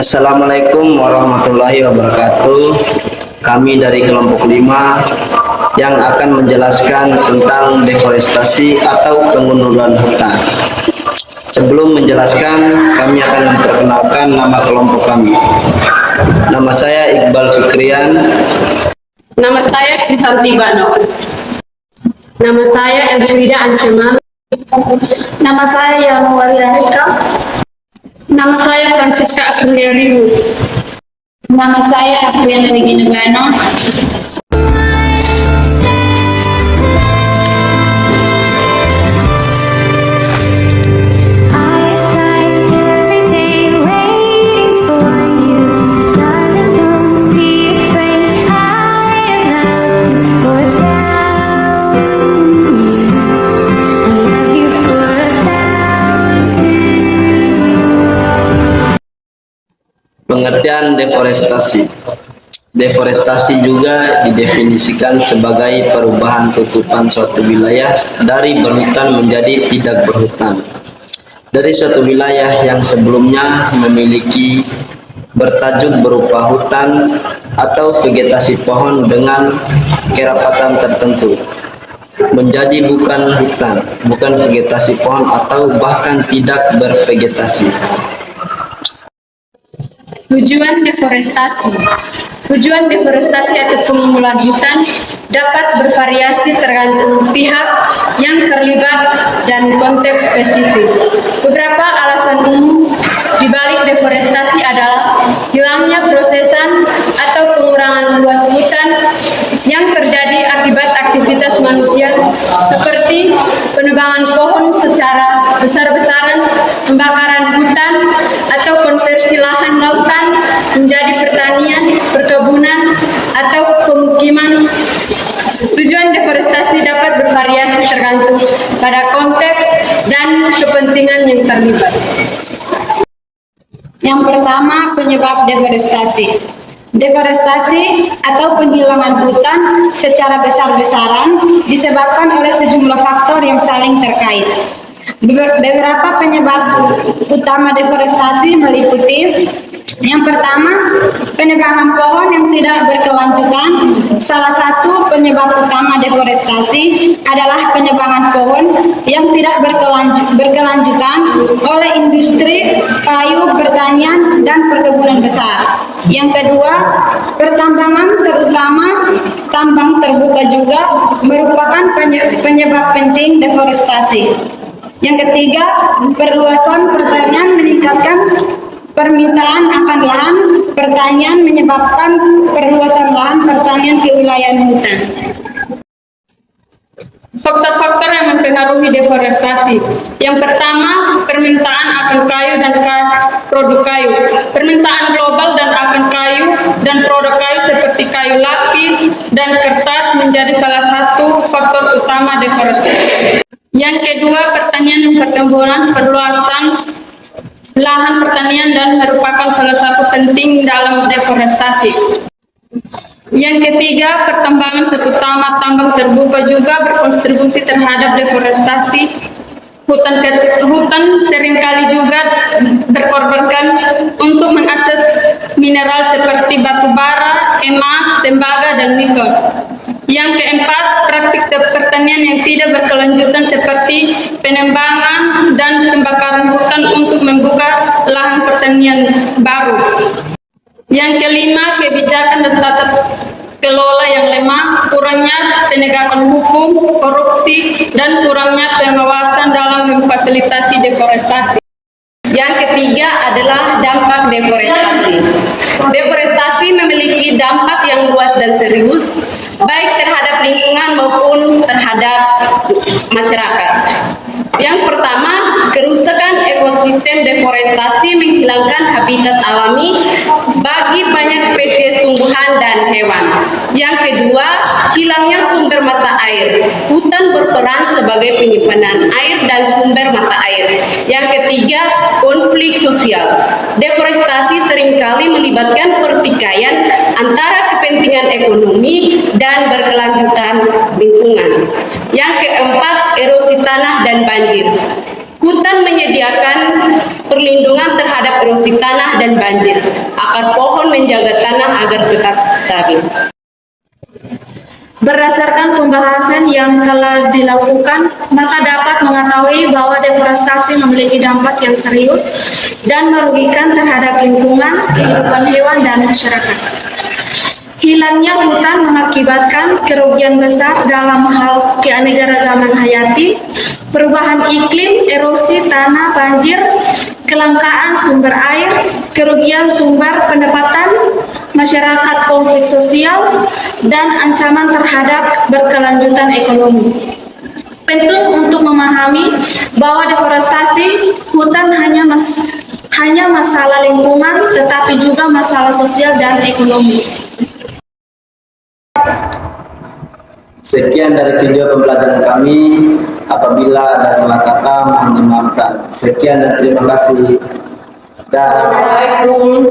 Assalamualaikum warahmatullahi wabarakatuh. Kami dari kelompok 5 yang akan menjelaskan tentang deforestasi atau pengunduran hutan. Sebelum menjelaskan, kami akan memperkenalkan nama kelompok kami. Nama saya Iqbal Fikrian. Nama saya Krisanti Bano. Nama saya Elfrida Anceman. Nama saya Yanuaria Rika. Nama saya Francisca Aprilia Ribu. Nama saya Apriana Regina Bano. Pengertian deforestasi. Deforestasi juga didefinisikan sebagai perubahan tutupan suatu wilayah dari berhutan menjadi tidak berhutan. Dari suatu wilayah yang sebelumnya memiliki bertajuk berupa hutan atau vegetasi pohon dengan kerapatan tertentu, menjadi bukan hutan, bukan vegetasi pohon atau bahkan tidak bervegetasi. Tujuan deforestasi. Tujuan deforestasi atau pengumpulan hutan dapat bervariasi tergantung pihak yang terlibat dan konteks spesifik. Beberapa alasan umum di balik deforestasi adalah hilangnya prosesan atau pengurangan luas hutan yang terjadi akibat aktivitas manusia seperti penebangan pohon secara besar-besaran, pembakaran hutan, atau konversi lahan lautan menjadi pertanian, perkebunan, atau pemukiman. Tujuan deforestasi dapat bervariasi tergantung pada konteks dan kepentingan yang terlibat. Yang pertama, penyebab deforestasi. Deforestasi atau penghilangan hutan secara besar-besaran disebabkan oleh sejumlah faktor yang saling terkait. Beberapa penyebab utama deforestasi meliputi: yang pertama, penebangan pohon yang tidak berkelanjutan. Salah satu penyebab utama deforestasi adalah penebangan pohon yang tidak berkelanjutan oleh industri kayu, pertanian, dan perkebunan besar. Yang kedua, pertambangan, terutama tambang terbuka, juga merupakan penyebab penting deforestasi. Yang ketiga, perluasan pertanian meningkatkan permintaan akan lahan pertanian, menyebabkan perluasan lahan pertanian ke wilayah hutan. Faktor-faktor yang mempengaruhi deforestasi. Yang pertama, permintaan akan kayu dan produk kayu. Permintaan global dan akan kayu dan produk kayu seperti kayu lapis dan kertas menjadi salah satu faktor utama deforestasi. Yang kedua, pertanian dan perkebunan, perluasan lahan pertanian dan merupakan salah satu penting dalam deforestasi. Yang ketiga, pertambangan, terutama tambang terbuka, juga berkontribusi terhadap deforestasi. Hutan seringkali juga berkorbankan untuk mengakses mineral seperti batu bara, emas, tembaga, dan nikel. Yang keempat, praktik pertanian yang tidak berkelanjutan seperti penebangan dan pembakaran hutan untuk membuka lahan pertanian baru. Yang kelima, kebijakan dan tata kelola yang lemah, kurangnya penegakan hukum, korupsi, dan kurangnya pengawasan dalam memfasilitasi deforestasi. Yang ketiga adalah dampak deforestasi. Deforestasi memiliki dampak yang luas dan serius, baik terhadap lingkungan maupun terhadap masyarakat. Yang pertama, kerusakan ekosistem. Deforestasi menghilangkan habitat alami bagi banyak spesies tumbuhan dan hewan. Yang kedua, hilangnya sumber mata air. Hutan berperan sebagai penyimpanan air dan sumber mata air. Yang ketiga, konflik sosial. Deforestasi seringkali melibatkan pertikaian antara kepentingan ekonomi dan berkelanjutan lingkungan. Yang keempat, erosi tanah dan banjir. Hutan menyediakan perlindungan terhadap erosi tanah dan banjir. Akar pohon menjaga tanah agar tetap stabil. Berdasarkan pembahasan yang telah dilakukan, maka dapat mengetahui bahwa deforestasi memiliki dampak yang serius dan merugikan terhadap lingkungan, kehidupan hewan, dan masyarakat. Hilangnya hutan mengakibatkan kerugian besar dalam hal keanekaragaman hayati, perubahan iklim, erosi tanah, banjir, kelangkaan sumber air, kerugian sumber pendapatan masyarakat, konflik sosial, dan ancaman terhadap berkelanjutan ekonomi. Penting untuk memahami bahwa deforestasi hutan hanya masalah lingkungan, tetapi juga masalah sosial dan ekonomi. Sekian dari video pembelajaran kami. Apabila ada salah kata, mohon dimaafkan. Sekian dan terima kasih. Dah. Assalamualaikum.